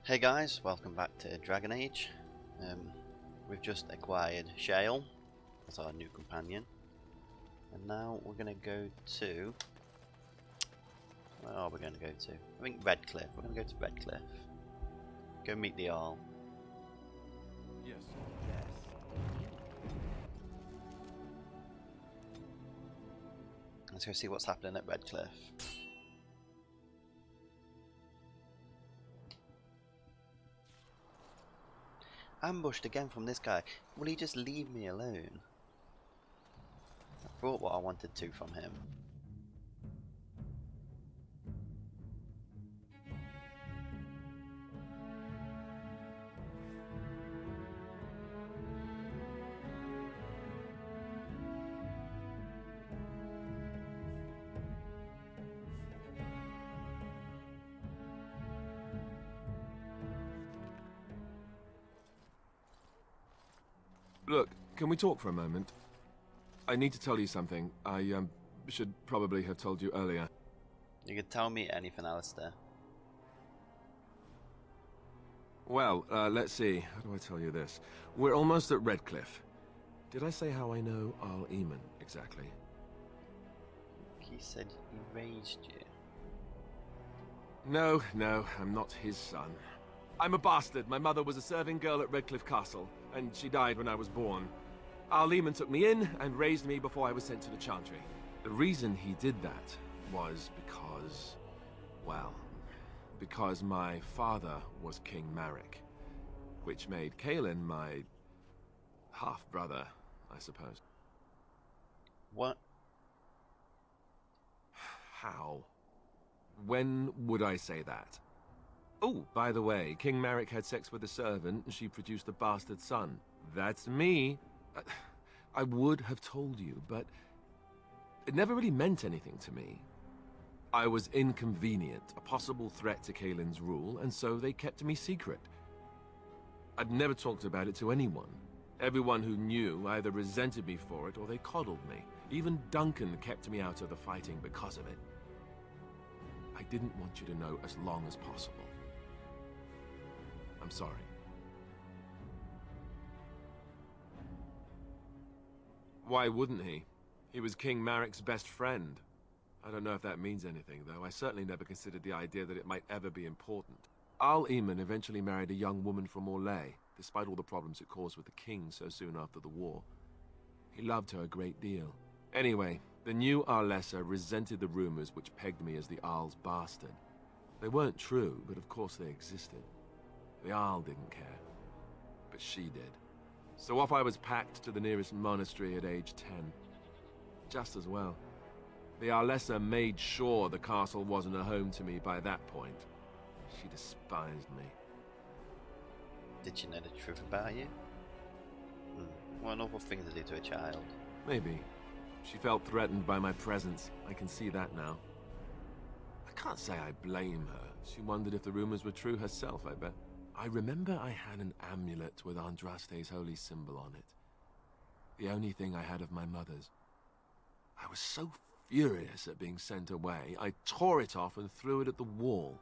Hey guys, welcome back to Dragon Age. We've just acquired Shale as our new companion, and now we're going to go to... Where are we going to go to? I think Redcliffe. We're going to go to Redcliffe. Go meet the Arl. Yes. Let's go see what's happening at Redcliffe. Ambushed again from this guy. Will he just leave me alone? I brought what I wanted to from him. Look, can we talk for a moment? I need to tell you something. I should probably have told you earlier. You can tell me anything, Alistair. Well, let's see. How do I tell you this? We're almost at Redcliffe. Did I say how I know Archdemon exactly? He said he raised you. No, I'm not his son. I'm a bastard. My mother was a serving girl at Redcliffe Castle, and she died when I was born. Archdemon took me in and raised me before I was sent to the Chantry. The reason he did that was because... well, because my father was King Marek, which made Kaelin my half-brother, I suppose. What? How? When would I say that? Oh, by the way, King Marek had sex with a servant and she produced a bastard son. That's me. I would have told you, but it never really meant anything to me. I was inconvenient, a possible threat to Kaelin's rule, and so they kept me secret. I'd never talked about it to anyone. Everyone who knew either resented me for it or they coddled me. Even Duncan kept me out of the fighting because of it. I didn't want you to know as long as possible. I'm sorry. Why wouldn't he? He was King Marek's best friend. I don't know if that means anything, though. I certainly never considered the idea that it might ever be important. Archdemon eventually married a young woman from Orlais, despite all the problems it caused with the king so soon after the war. He loved her a great deal. Anyway, the new Arlessa resented the rumors which pegged me as the Arl's bastard. They weren't true, but of course they existed. The Arl didn't care, but she did. So off I was packed to the nearest monastery at age 10. Just as well. The Arlessa made sure the castle wasn't a home to me by that point. She despised me. Did she know the truth about you? What an awful thing to do to a child. Maybe. She felt threatened by my presence. I can see that now. I can't say I blame her. She wondered if the rumors were true herself, I bet. I remember I had an amulet with Andraste's holy symbol on it. The only thing I had of my mother's. I was so furious at being sent away, I tore it off and threw it at the wall.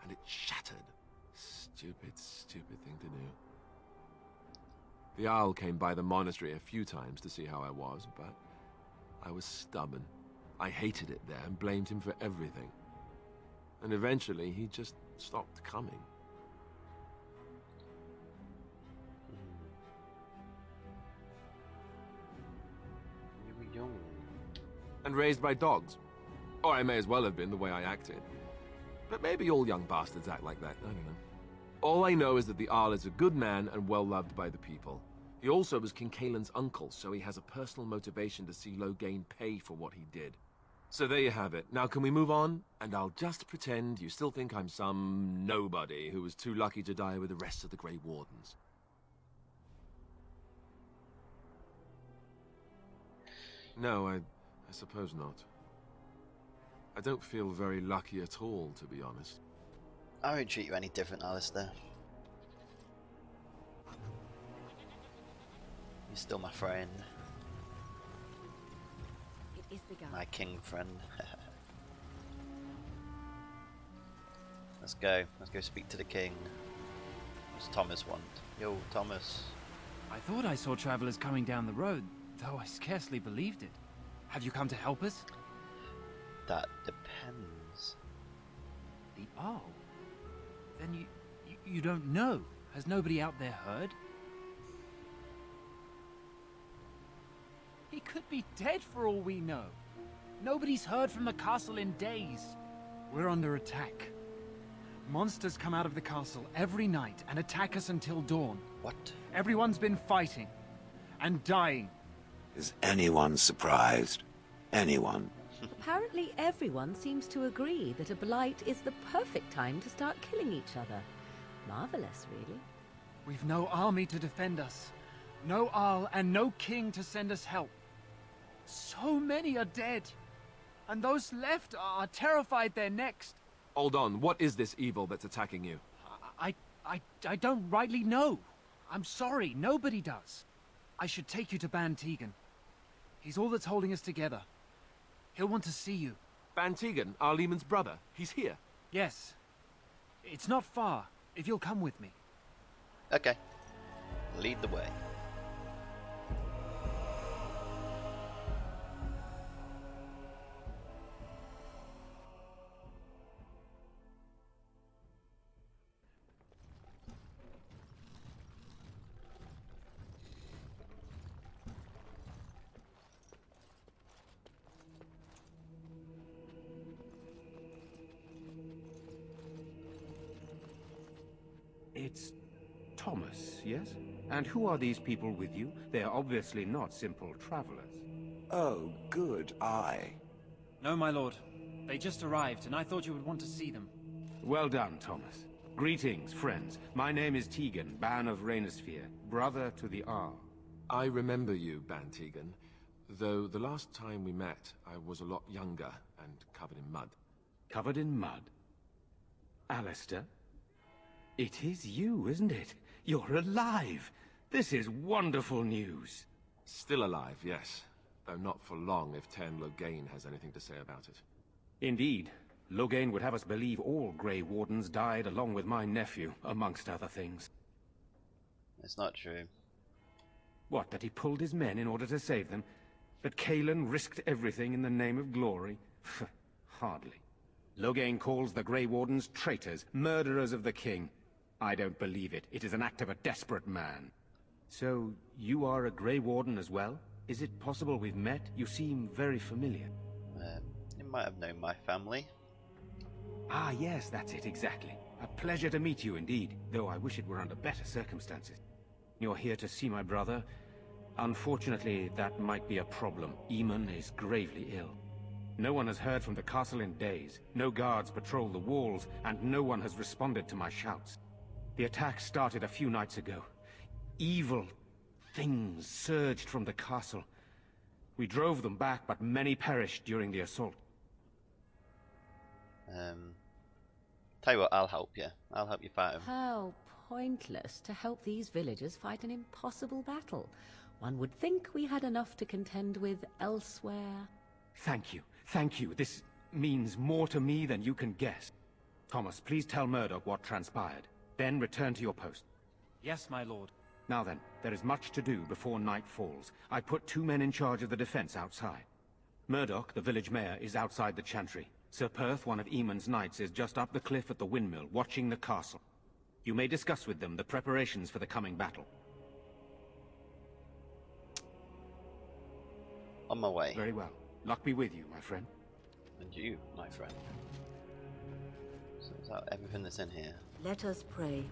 And it shattered. Stupid thing to do. The Owl came by the monastery a few times to see how I was, but I was stubborn. I hated it there and blamed him for everything. And eventually he just stopped coming. You were young. And raised by dogs. Or I may as well have been the way I acted. But maybe all young bastards act like that, I don't know. All I know is that the Arl is a good man and well loved by the people. He also was King Kaelin's uncle, so he has a personal motivation to see Loghain pay for what he did. So there you have it. Now can we move on? And I'll just pretend you still think I'm some nobody who was too lucky to die with the rest of the Grey Wardens. No, I suppose not. I don't feel very lucky at all, to be honest. I won't treat you any different, Alistair. You're still my friend. It is begun. My king friend. Let's go. Let's go speak to the king. What's Thomas want? Yo, Thomas. I thought I saw travelers coming down the road, though I scarcely believed it. Have you come to help us? That depends. The Arl? Then you don't know. Has nobody out there heard? He could be dead for all we know. Nobody's heard from the castle in days. We're under attack. Monsters come out of the castle every night and attack us until dawn. What? Everyone's been fighting and dying. Is anyone surprised? Anyone? Apparently everyone seems to agree that a blight is the perfect time to start killing each other. Marvelous, really. We've no army to defend us. No Arl and no king to send us help. So many are dead. And those left are terrified they're next. Hold on, what is this evil that's attacking you? I don't rightly know. I'm sorry, nobody does. I should take you to Ban Tegan. He's all that's holding us together. He'll want to see you. Ban Tegan, our Lehman's brother. He's here. Yes. It's not far, if you'll come with me. Okay. Lead the way. It's Thomas, yes? And who are these people with you? They are obviously not simple travelers. Oh, good eye. No, my lord. They just arrived, and I thought you would want to see them. Well done, Thomas. Greetings, friends. My name is Tegan, Ban of Rainersphere, brother to the Arl. I remember you, Ban Tegan, though the last time we met, I was a lot younger and covered in mud. Covered in mud? Alistair? It is you, isn't it? You're alive! This is wonderful news! Still alive, yes. Though not for long if Ten Loghain has anything to say about it. Indeed. Loghain would have us believe all Grey Wardens died along with my nephew, amongst other things. It's not true. What, that he pulled his men in order to save them? That Cailan risked everything in the name of glory? Hardly. Loghain calls the Grey Wardens traitors, murderers of the king. I don't believe it. It is an act of a desperate man. So, you are a Grey Warden as well? Is it possible we've met? You seem very familiar. You might have known my family. Ah, yes, that's it, exactly. A pleasure to meet you indeed, though I wish it were under better circumstances. You're here to see my brother. Unfortunately, that might be a problem. Eamon is gravely ill. No one has heard from the castle in days. No guards patrol the walls, and no one has responded to my shouts. The attack started a few nights ago. Evil things surged from the castle. We drove them back, but many perished during the assault. Tell you what, I'll help you. I'll help you fight him. How pointless to help these villagers fight an impossible battle. One would think we had enough to contend with elsewhere. Thank you. Thank you. This means more to me than you can guess. Thomas, please tell Murdoch what transpired. Then return to your post. Yes, my lord. Now then, there is much to do before night falls. I put 2 men in charge of the defense outside. Murdoch, the village mayor, is outside the chantry. Sir Perth, one of Eamon's knights, is just up the cliff at the windmill, watching the castle. You may discuss with them the preparations for the coming battle. On my way. Very well. Luck be with you, my friend. And you, my friend. So is that everything that's in here? Let us pray.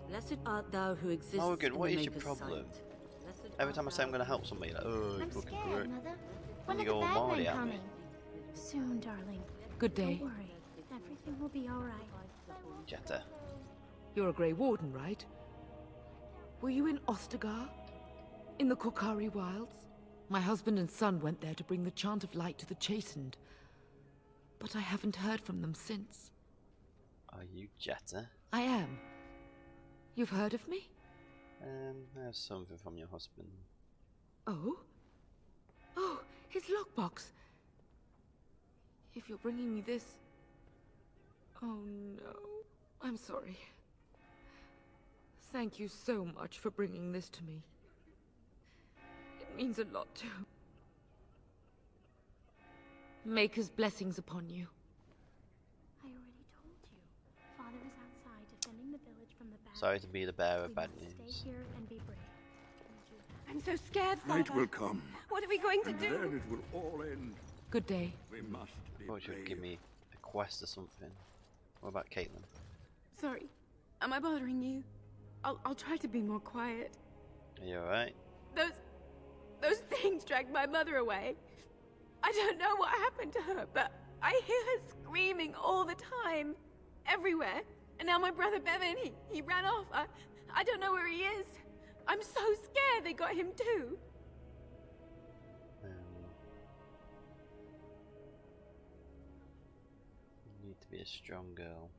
Blessed art thou who exists Morgan, in what the is your Maker's problem? sight. Blessed Every art time I say thou I'm going to help somebody, you're like, oh, you're I'm fucking scared, great. Mother. When When you are the go all bad Molly men at me. coming? Soon, darling. Good day. Don't worry. Everything will be all right. Jetta. You're a Grey Warden, right? Were you in Ostagar? In the Korkari Wilds? My husband and son went there to bring the chant of light to the chastened. But I haven't heard from them since. Are you Jetta? I am. You've heard of me? I have something from your husband. Oh? Oh, his lockbox. If you're bringing me this... Oh no. I'm sorry. Thank you so much for bringing this to me. It means a lot to... Maker's blessings upon you. I already told you. Father is outside defending the village from the bad. Sorry to be the bearer of We bad must news. Stay here and be brave. I'm so scared, Father. Night will come, What are we going to and do? then it will all end. Good day. We must be Thought you would give brave. me a quest or something. What about Caitlin? Sorry. Am I bothering you? I'll try to be more quiet. Are you alright? Those things dragged my mother away. I don't know what happened to her, but I hear her screaming all the time. Everywhere. And now my brother Bevan, he ran off. I don't know where he is. I'm so scared they got him too. You need to be a strong girl.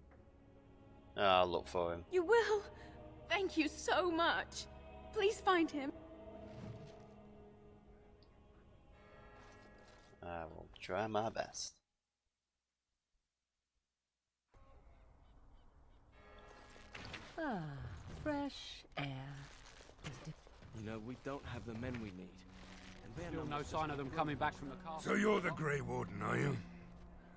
Oh, I'll look for him. You will? Thank you so much. Please find him. I will try my best. Ah, fresh air. You know, we don't have the men we need. And they're Still not no sign of them coming back from the castle. So you're the Grey Warden, are you?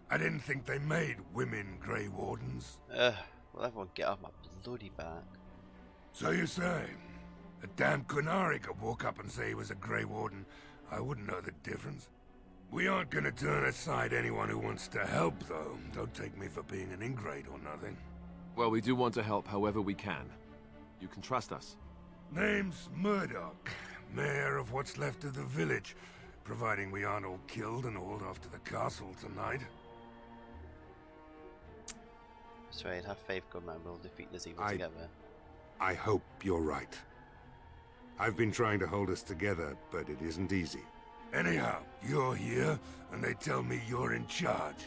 I didn't think they made women Grey Wardens. Well, everyone get off my bloody back. So you say? A damn Qunari could walk up and say he was a Grey Warden. I wouldn't know the difference. We aren't gonna turn aside anyone who wants to help, though. Don't take me for being an ingrate or nothing. Well, we do want to help however we can. You can trust us. Name's Murdoch, mayor of what's left of the village, providing we aren't all killed and hauled off to the castle tonight. Persuade, have faith, good man. We'll defeat this evil I- together. I hope you're right. I've been trying to hold us together, but it isn't easy. Anyhow, you're here, and they tell me you're in charge.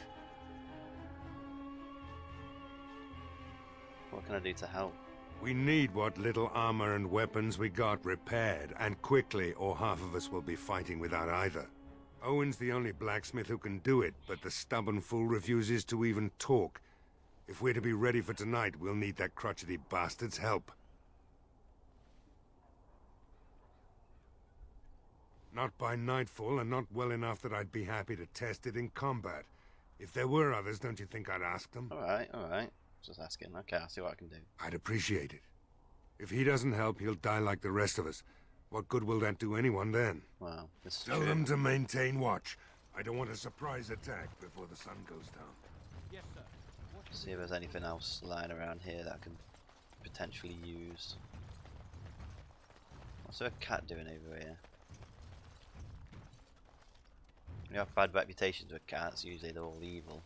What can I do to help? We need what little armor and weapons we got repaired, and quickly, or half of us will be fighting without either. Owen's the only blacksmith who can do it, but the stubborn fool refuses to even talk. If we're to be ready for tonight, we'll need that crotchety bastard's help. Not by nightfall, and not well enough that I'd be happy to test it in combat. If there were others, don't you think I'd ask them? Alright, alright. Just asking. Okay, I'll see what I can do. I'd appreciate it. If he doesn't help, he'll die like the rest of us. What good will that do anyone then? Well, this is Tell true. them to maintain watch. I don't want a surprise attack before the sun goes down. Yes, sir. See if there's anything else lying around here that I can potentially use. What's a cat doing over here? We have bad reputations with cats, usually they're all evil.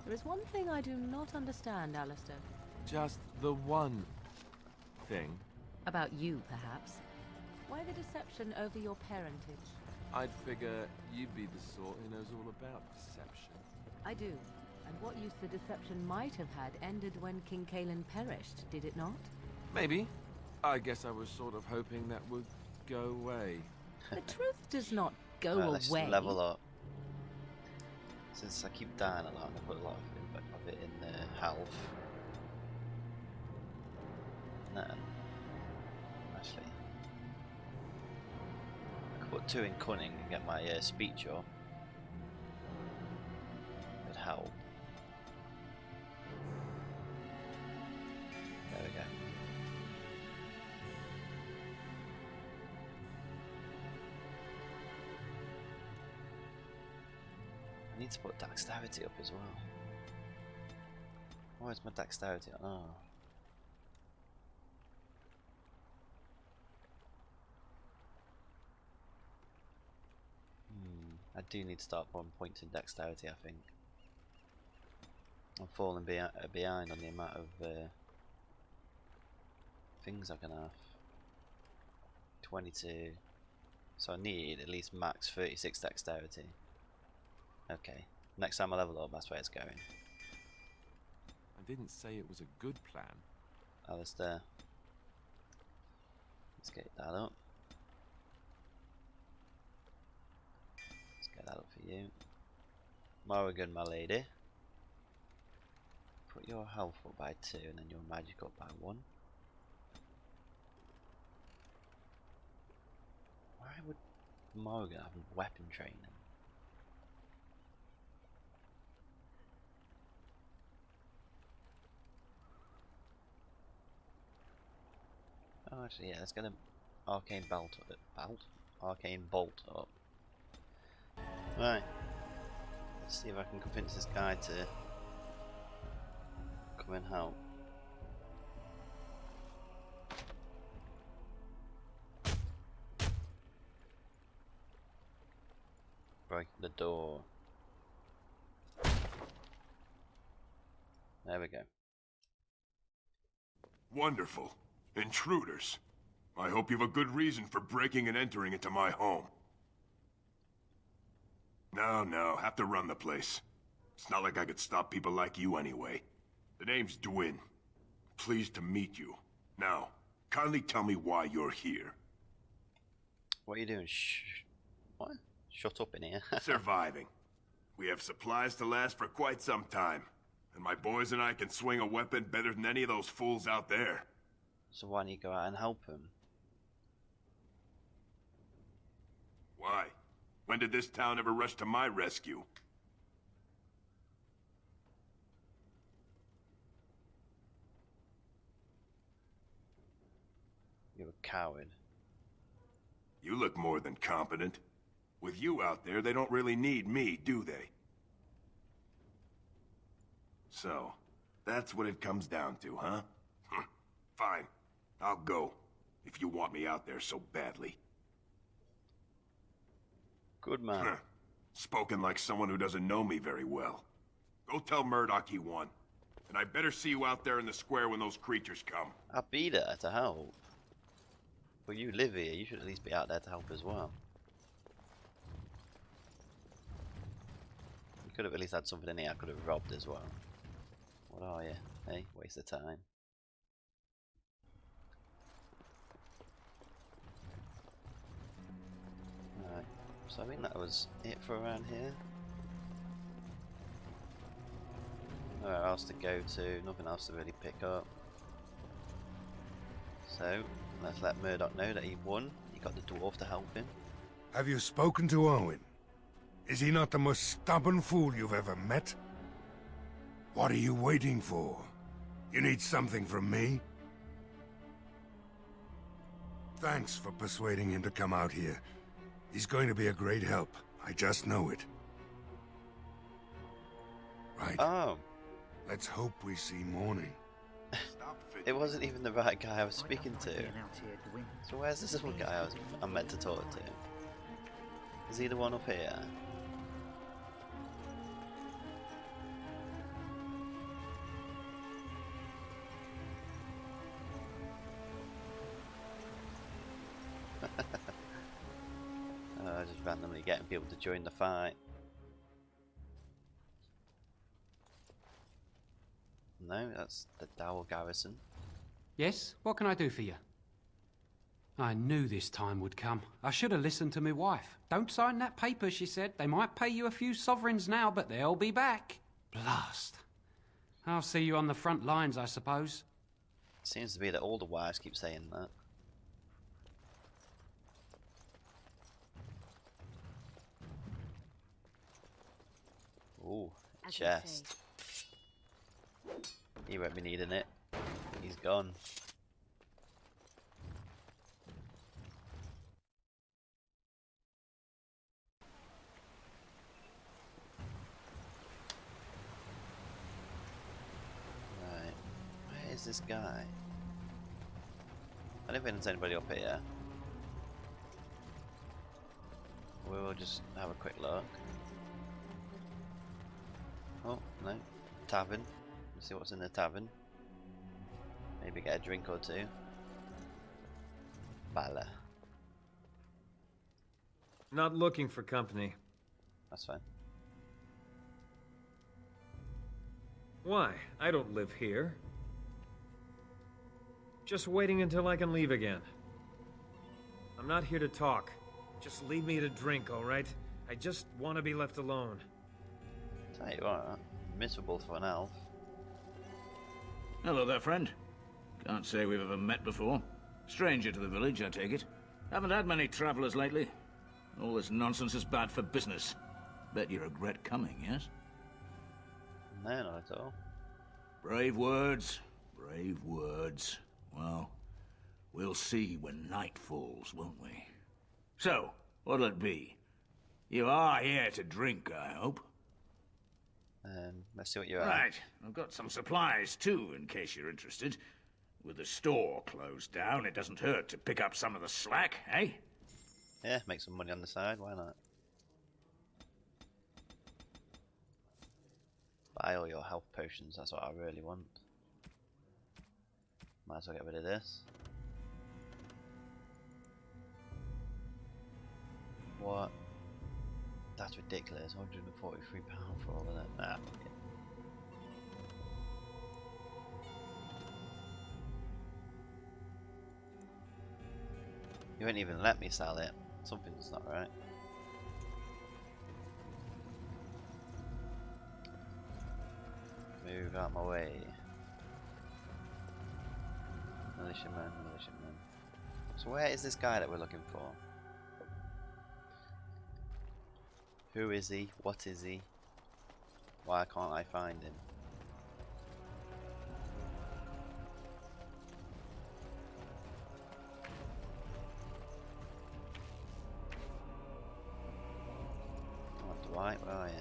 There is one thing I do not understand, Alistair. Just the one thing. About you, perhaps. Why the deception over your parentage? I'd figure you'd be the sort who knows all about deception. I do. And what use the deception might have had ended when King Cailan perished, did it not? Maybe. I guess I was sort of hoping that would go away. The truth does not go Right, let's away. level up. Since I keep dying a lot, I'm gonna put a lot of it in health. And then, actually, I could put 2 in cunning and get my speech up. Would help. There we go. I need to put dexterity up as well. Why is my dexterity on? Oh. I do need to start putting points in dexterity, I think. I'm falling behind on the amount of things I can have. 22. So I need at least max 36 dexterity. Okay, next time I level up, that's where it's going. I didn't say it was a good plan. Alistair. Let's get that up. Let's get that up for you. Morrigan, my lady. Put your health up by 2 and then your magic up by 1. Why would Morrigan have weapon training? Oh, actually, yeah, let's get an arcane bolt up. Arcane bolt up. Right. Let's see if I can convince this guy to come and help. Break the door. There we go. Wonderful. Intruders. I hope you have a good reason for breaking and entering into my home. No, have to run the place. It's not like I could stop people like you anyway. The name's Dwyn. Pleased to meet you. Now, kindly tell me why you're here. What are you doing? What? Shut up in here. Surviving. We have supplies to last for quite some time. And my boys and I can swing a weapon better than any of those fools out there. So why don't you go out and help him? Why? When did this town ever rush to my rescue? You're a coward. You look more than competent. With you out there, they don't really need me, do they? So, that's what it comes down to, huh? Fine. I'll go, if you want me out there so badly. Good man. Spoken like someone who doesn't know me very well. Go tell Murdoch he won. And I better see you out there in the square when those creatures come. I'll be there to help. But you live here, you should at least be out there to help as well. You could have at least had something in here I could have robbed as well. What are you? Hey, waste of time. Alright, so I think that was it for around here. Nowhere else to go to, nothing else to really pick up. So, let's let Murdoch know that he won. He got the dwarf to help him. Have you spoken to Owen? Is he not the most stubborn fool you've ever met? What are you waiting for? You need something from me? Thanks for persuading him to come out here. He's going to be a great help. I just know it. Right. Oh. Let's hope we see morning. It wasn't even the right guy I was speaking to. So where's this other guy I'm meant to talk to? Is he the one up here? Just randomly getting people to join the fight. No, that's the Dowell garrison. Yes, what can I do for you? I knew this time would come. I should have listened to my wife. Don't sign that paper, she said. They might pay you a few sovereigns now, but they'll be back. Blast. I'll see you on the front lines, I suppose. Seems to be that all the wives keep saying that. Ooh, chest. He won't be needing it. He's gone. Right. Where is this guy? I don't think there's anybody up here. We'll just have a quick look. Oh, no. Tavern. Let's see what's in the tavern. Maybe get a drink or two. Bala. Not looking for company. That's fine. Why? I don't live here. Just waiting until I can leave again. I'm not here to talk. Just leave me to drink, alright? I just want to be left alone. Tell you what, miserable for an elf. Hello there, friend. Can't say we've ever met before. Stranger to the village, I take it. Haven't had many travelers lately. All this nonsense is bad for business. Bet you regret coming, yes? No, not at all. Brave words. Brave words. Well, we'll see when night falls, won't we? So, what'll it be? You are here to drink, I hope. Let's see what you're at. Right, I've got some supplies too, in case you're interested. With the store closed down, it doesn't hurt to pick up some of the slack, eh? Yeah, make some money on the side, why not? Buy all your health potions, that's what I really want. Might as well get rid of this. What? That's ridiculous, £143 for all of that. Nah, fuck it. You won't even let me sell it. Something's not right. Move out my way. Militiaman, militiaman. So where is this guy that we're looking for? Who is he? What is he? Why can't I find him? Oh, Dwight, where are you?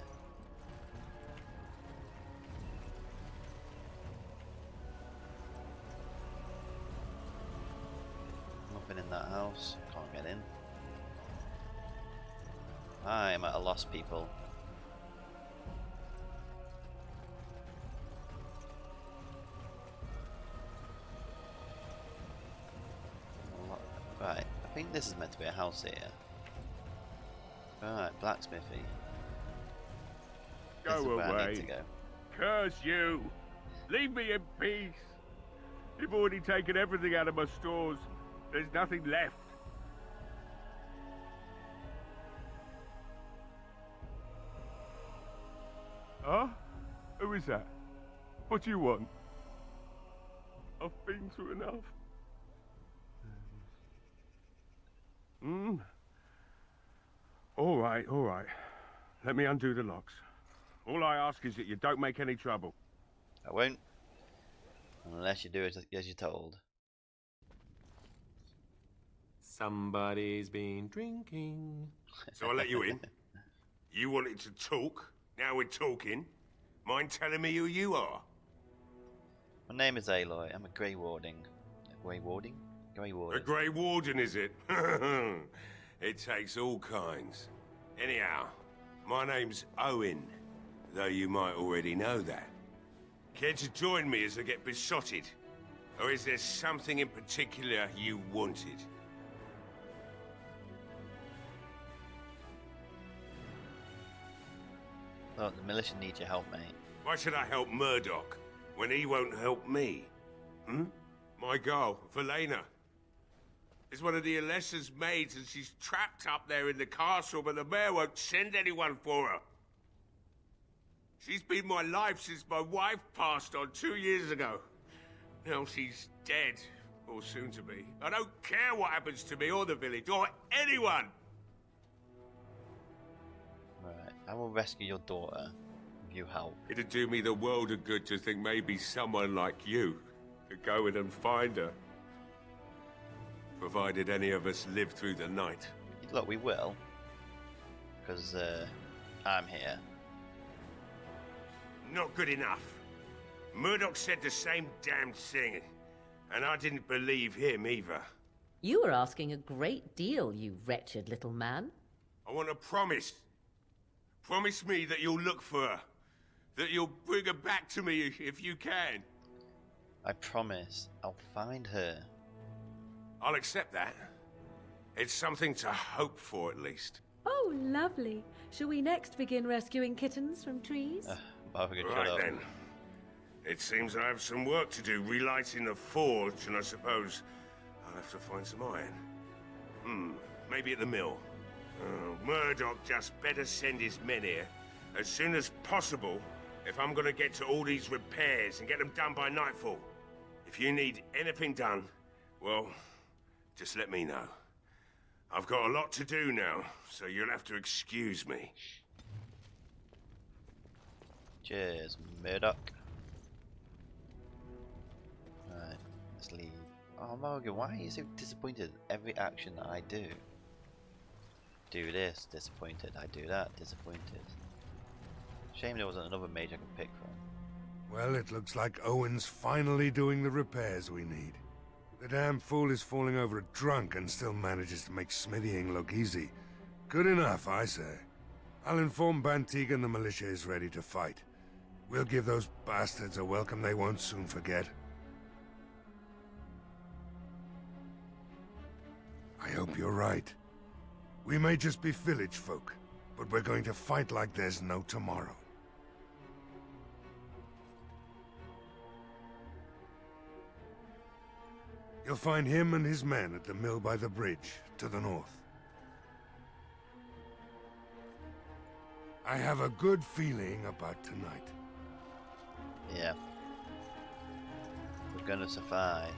Nothing in that house. Can't get in. I am at a loss, people. Right, I think this is meant to be a house here. Right, blacksmithy. This is Go where I need to away. go. Curse you! Leave me in peace! You've already taken everything out of my stores. There's nothing left. Huh? Who is that? What do you want? I've been through enough. All right, all right. Let me undo the locks. All I ask is that you don't make any trouble. I won't. Unless you do it as you're told. Somebody's been drinking. So I let you in. You wanted to talk. Now we're talking. Mind telling me who you are? My name is Aloy. I'm a Grey Warden. Grey Warden? Grey Warden. A Grey Warden, is it? It takes all kinds. Anyhow, my name's Owen, though you might already know that. Care to join me as I get besotted? Or is there something in particular you wanted? Look, the militia needs your help, mate. Why should I help Murdoch when he won't help me? Hmm? My girl, Velena, is one of the Alessa's maids, and she's trapped up there in the castle, but the mayor won't send anyone for her. She's been my life since my wife passed on 2 years ago. Now she's dead, or soon to be. I don't care what happens to me or the village, or anyone! Right, I will rescue your daughter if you help. It'd do me the world of good to think maybe someone like you could go in and find her. Provided any of us live through the night. Look, we will. Because, I'm here. Not good enough. Murdoch said the same damn thing, and I didn't believe him either. You were asking a great deal, you wretched little man. I want a promise. Promise me that you'll look for her. That you'll bring her back to me if you can. I promise, I'll find her. I'll accept that. It's something to hope for, at least. Oh, lovely. Shall we next begin rescuing kittens from trees? Right then. It seems I have some work to do relighting the forge, and I suppose I'll have to find some iron. Maybe at the mill. Murdoch just better send his men here as soon as possible if I'm gonna get to all these repairs and get them done by nightfall. If you need anything done, well, just let me know. I've got a lot to do now, so you'll have to excuse me. Cheers, Murdoch. Right, let's leave. Oh, Morgan, why are you so disappointed at every action that I do? Do this, disappointed. I do that, disappointed. Shame there wasn't another mage I could pick from. Well, it looks like Owen's finally doing the repairs we need. The damn fool is falling over a drunk and still manages to make smithying look easy. Good enough, I say. I'll inform Bantigan the militia is ready to fight. We'll give those bastards a welcome they won't soon forget. I hope you're right. We may just be village folk, but we're going to fight like there's no tomorrow. You'll find him and his men at the mill by the bridge, to the north. I have a good feeling about tonight. Yeah. We're gonna survive.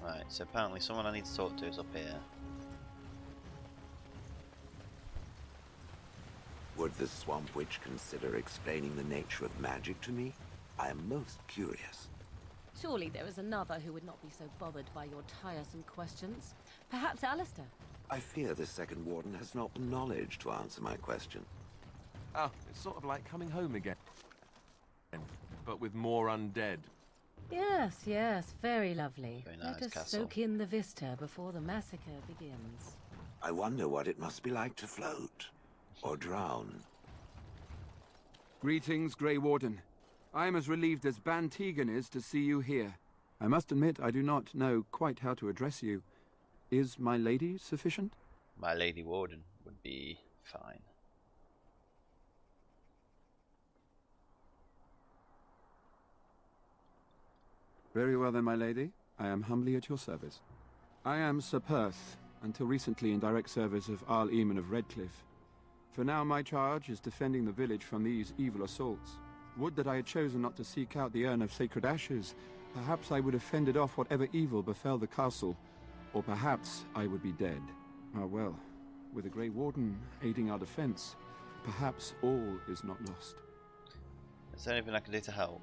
Right, so apparently someone I need to talk to is up here. Would the Swamp Witch consider explaining the nature of magic to me? I am most curious. Surely there is another who would not be so bothered by your tiresome questions. Perhaps Alistair? I fear the second warden has not the knowledge to answer my question. Oh, it's sort of like coming home again. But with more undead. Yes, yes, very lovely. Very nice Let us castle. soak in the vista before the massacre begins. I wonder what it must be like to float. Or drown. Greetings, Grey Warden. I am as relieved as Bantigan is to see you here. I must admit I do not know quite how to address you. Is my lady sufficient? My Lady Warden would be fine. Very well then, my lady. I am humbly at your service. I am Sir Perth, until recently in direct service of Arl Eamon of Redcliffe. For now my charge is defending the village from these evil assaults. Would that I had chosen not to seek out the urn of sacred ashes. Perhaps I would have fended off whatever evil befell the castle, or perhaps I would be dead. Ah well, with the Grey Warden aiding our defense, perhaps all is not lost. Is there anything I can do to help?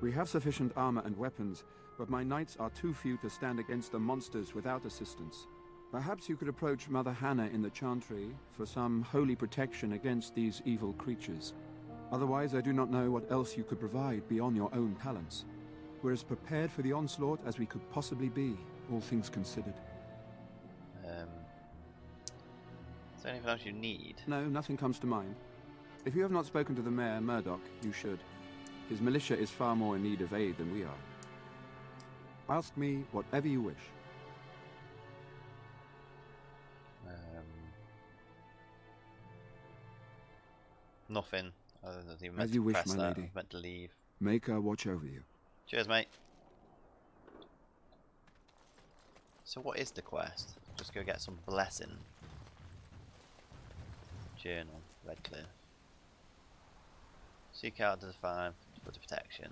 We have sufficient armor and weapons, but my knights are too few to stand against the monsters without assistance. Perhaps you could approach Mother Hannah in the Chantry for some holy protection against these evil creatures. Otherwise, I do not know what else you could provide beyond your own talents. We're as prepared for the onslaught as we could possibly be, all things considered. Is there anything else you need? No, nothing comes to mind. If you have not spoken to the Mayor, Murdoch, you should. His militia is far more in need of aid than we are. Ask me whatever you wish. Nothing. Other than you As meant you to wish, press my that. lady. I meant to leave. Make our watch over you. Cheers, mate. So what is the quest? Just go get some blessing. Journal, Redcliffe. Seek out to find for the protection.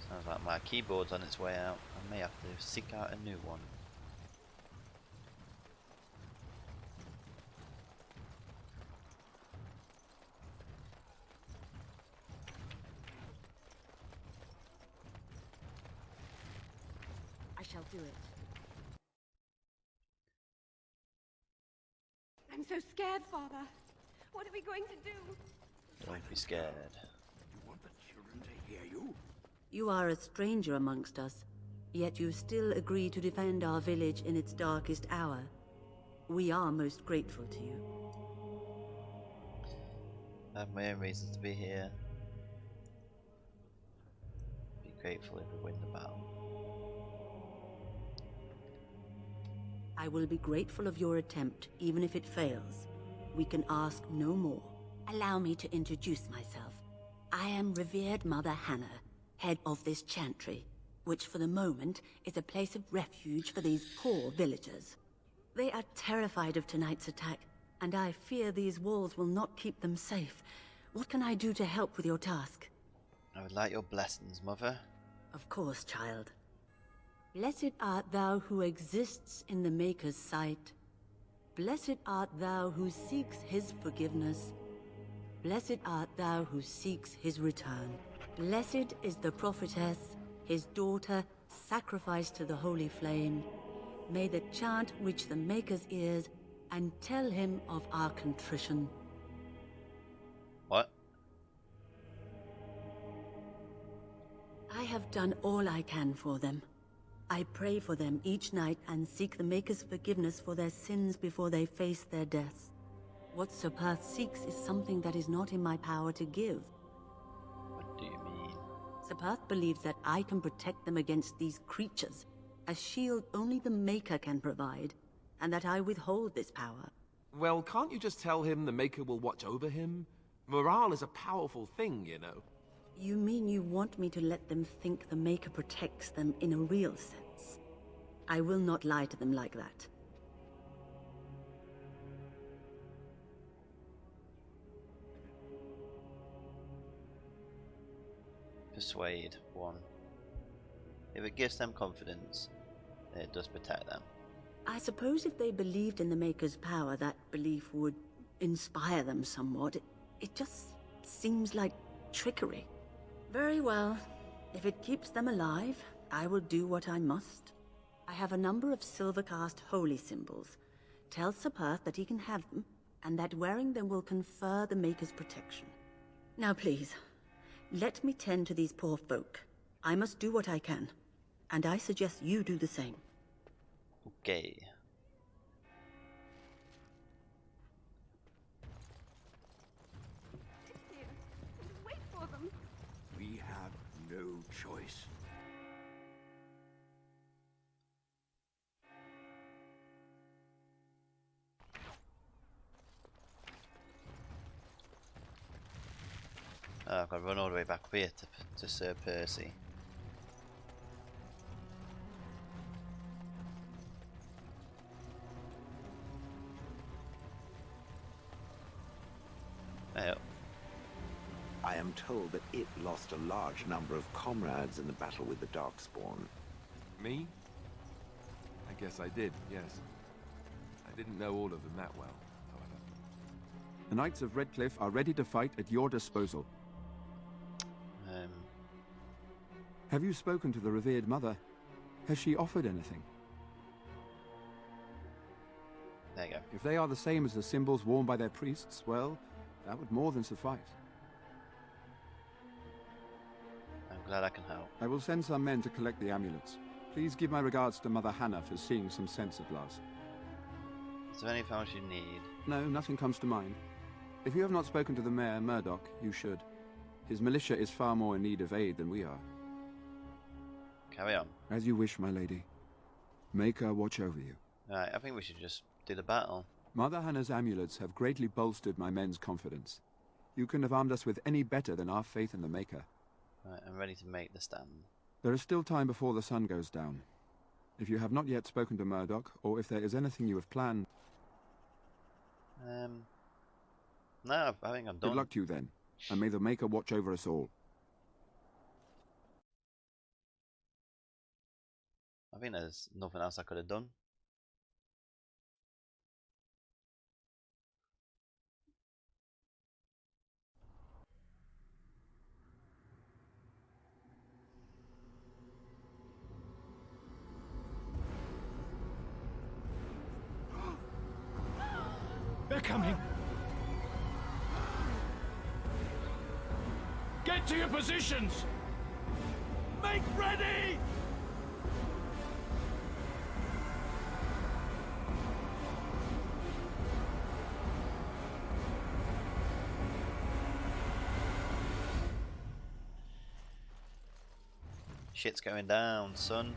Sounds like my keyboard's on its way out. I may have to seek out a new one. I shall do it. I'm so scared, Father. What are we going to do? Don't be scared. You want the children to hear you? You are a stranger amongst us, yet you still agree to defend our village in its darkest hour. We are most grateful to you. I have my own reasons to be here. Be grateful if we win the battle. I will be grateful of your attempt, even if it fails. We can ask no more. Allow me to introduce myself. I am revered Mother Hannah, head of this chantry, which for the moment is a place of refuge for these poor villagers. They are terrified of tonight's attack, and I fear these walls will not keep them safe. What can I do to help with your task? I would like your blessings, Mother. Of course, child. Blessed art thou who exists in the Maker's sight. Blessed art thou who seeks his forgiveness. Blessed art thou who seeks his return. Blessed is the prophetess, his daughter, sacrificed to the holy flame. May the chant reach the Maker's ears and tell him of our contrition. What? I have done all I can for them. I pray for them each night and seek the Maker's forgiveness for their sins before they face their deaths. What Sir Perth seeks is something that is not in my power to give. What do you mean? Sir Perth believes that I can protect them against these creatures, a shield only the Maker can provide, and that I withhold this power. Well, can't you just tell him the Maker will watch over him? Morale is a powerful thing, you know. You mean you want me to let them think the Maker protects them in a real sense? I will not lie to them like that. Persuade 1. If it gives them confidence, then it does protect them. I suppose if they believed in the Maker's power, that belief would inspire them somewhat. It just seems like trickery. Very well. If it keeps them alive, I will do what I must. I have a number of silver-cast holy symbols. Tell Sir Perth that he can have them, and that wearing them will confer the Maker's protection. Now please, let me tend to these poor folk. I must do what I can, and I suggest you do the same. Okay. Wait for them. We have no choice. Oh, I've got to run all the way back up here to Sir Percy. Hey up. I am told that it lost a large number of comrades in the battle with the Darkspawn. Me? I guess I did, yes. I didn't know all of them that well, however. The Knights of Redcliffe are ready to fight at your disposal. Have you spoken to the revered mother? Has she offered anything? There you go. If they are the same as the symbols worn by their priests, well, that would more than suffice. I'm glad I can help. I will send some men to collect the amulets. Please give my regards to Mother Hannah for seeing some sense at last. Is there anything else you need? No, nothing comes to mind. If you have not spoken to the Mayor, Murdoch, you should. His militia is far more in need of aid than we are. Carry on. As you wish, my lady. Maker watch over you. Right, I think we should just do the battle. Mother Hannah's amulets have greatly bolstered my men's confidence. You couldn't have armed us with any better than our faith in the Maker. Right, I'm ready to make the stand. There is still time before the sun goes down. If you have not yet spoken to Murdoch, or if there is anything you have planned... No, I think I'm done. Good luck to you then, and may the Maker watch over us all. I think there's nothing else I could have done. They're coming. Get to your positions! Make ready! Shit's going down, son.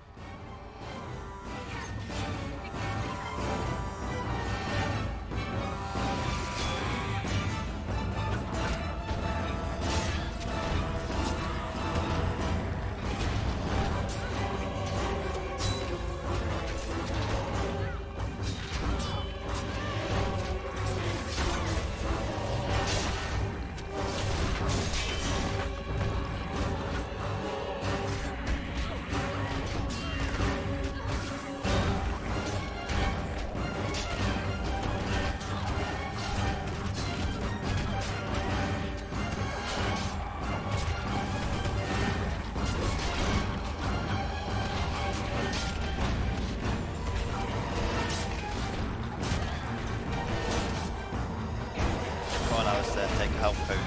take a health potion.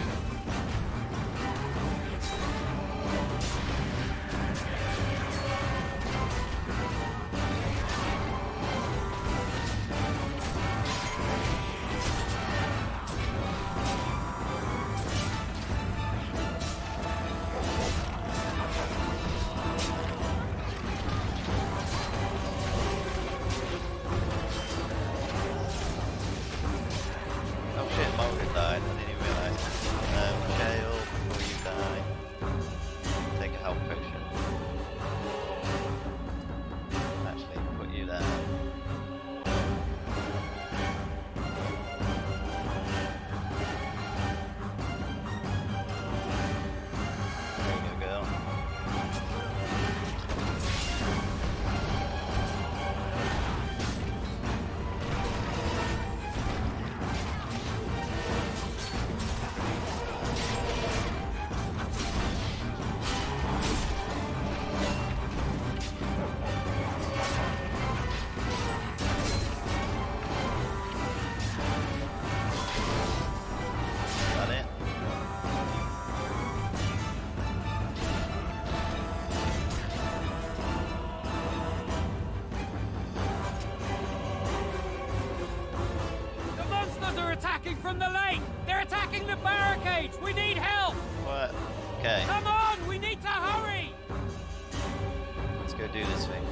Oh shit, Morgan died, I didn't even realise. Jail, before you die, take a health potion. Actually, put you there. There you go, girl. Is that it? The monsters are attacking from the lake! They're attacking the barricades! We need help! What? Okay, Come on! We need to hurry! let's go do this thing.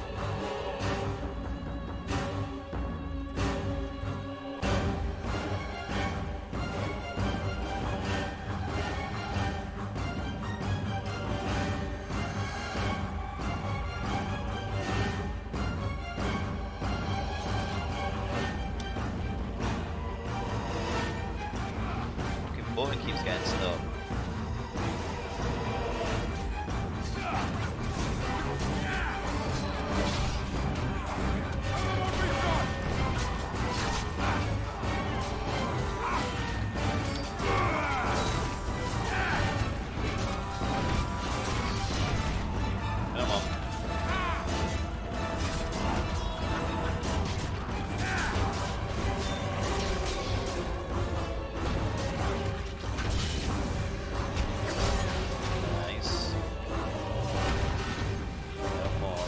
Fucking button keeps getting stuck. Come on. Nice. No more.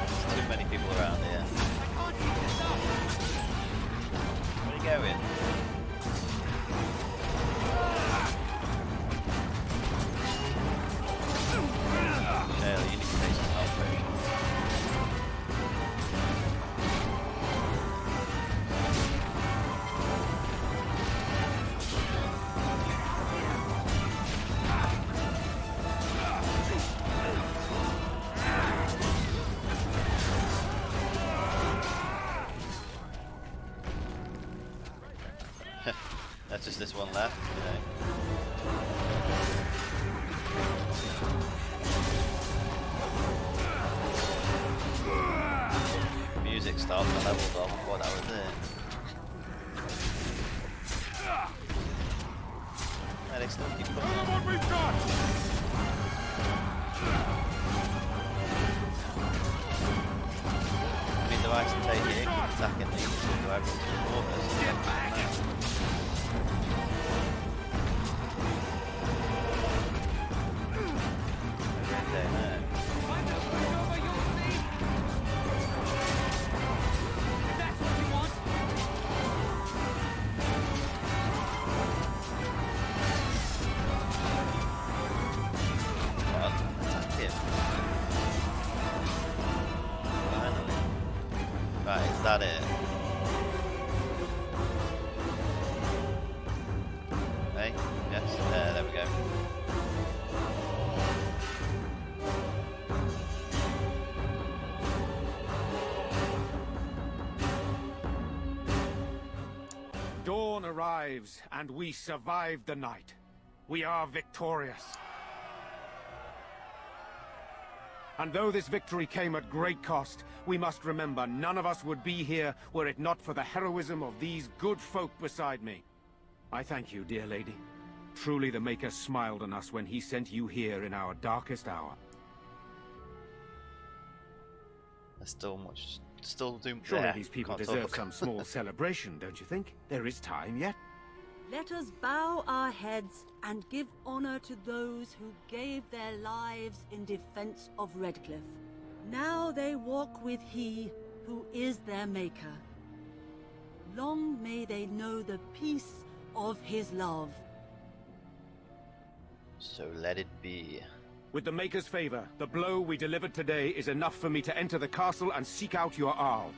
There's too many people around here. Where are you going? Shale, you need to take some health potions. That's just this one left, you know. Music stopped, I leveled up, I thought that was it. Yeah, they still keep coming. I mean, the ice take it, keep attacking these, so everyone's support us. Right, is that it? Hey, yes, there we go. Dawn arrives, and we survive the night. We are victorious. And though this victory came at great cost, we must remember none of us would be here were it not for the heroism of these good folk beside me. I thank you, dear lady. Truly the Maker smiled on us when he sent you here in our darkest hour. There's still much still do. Surely these people deserve some small celebration, don't you think? There is time yet. Let us bow our heads and give honor to those who gave their lives in defense of Redcliffe. Now they walk with he who is their maker. Long may they know the peace of his love. So let it be. With the Maker's favor, the blow we delivered today is enough for me to enter the castle and seek out your Arl.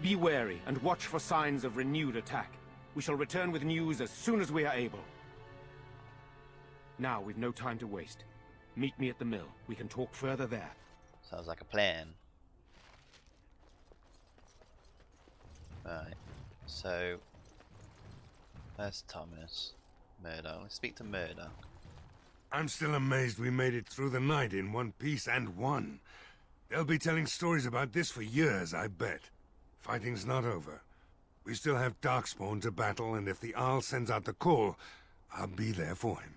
Be wary and watch for signs of renewed attack. We shall return with news as soon as we are able. Now, we've no time to waste. Meet me at the mill. We can talk further there. Sounds like a plan. Right. So, there's Thomas. Murdoch. Let's speak to Murdoch. I'm still amazed we made it through the night in one piece and won. They'll be telling stories about this for years, I bet. Fighting's not over. We still have Darkspawn to battle, and if the Arl sends out the call, I'll be there for him.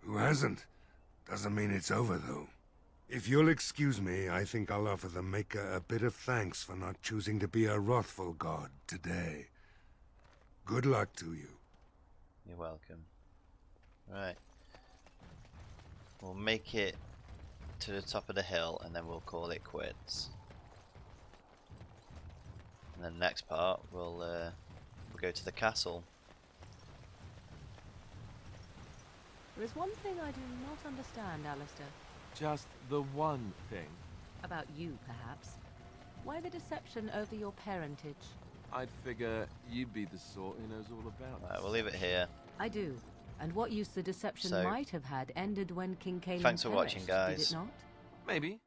Who hasn't? Doesn't mean it's over, though. If you'll excuse me, I think I'll offer the Maker a bit of thanks for not choosing to be a wrathful god today. Good luck to you. You're welcome. Right. We'll make it to the top of the hill and then we'll call it quits. And then next part we'll go to the castle. There is one thing I do not understand, Alistair. Just the one thing. About you, perhaps. Why the deception over your parentage? I'd figure you'd be the sort who knows all about Right, we'll leave it here. I do. And what use the deception So, might have had ended when King Caelan thanks for watching, perished, guys. did it not? Maybe.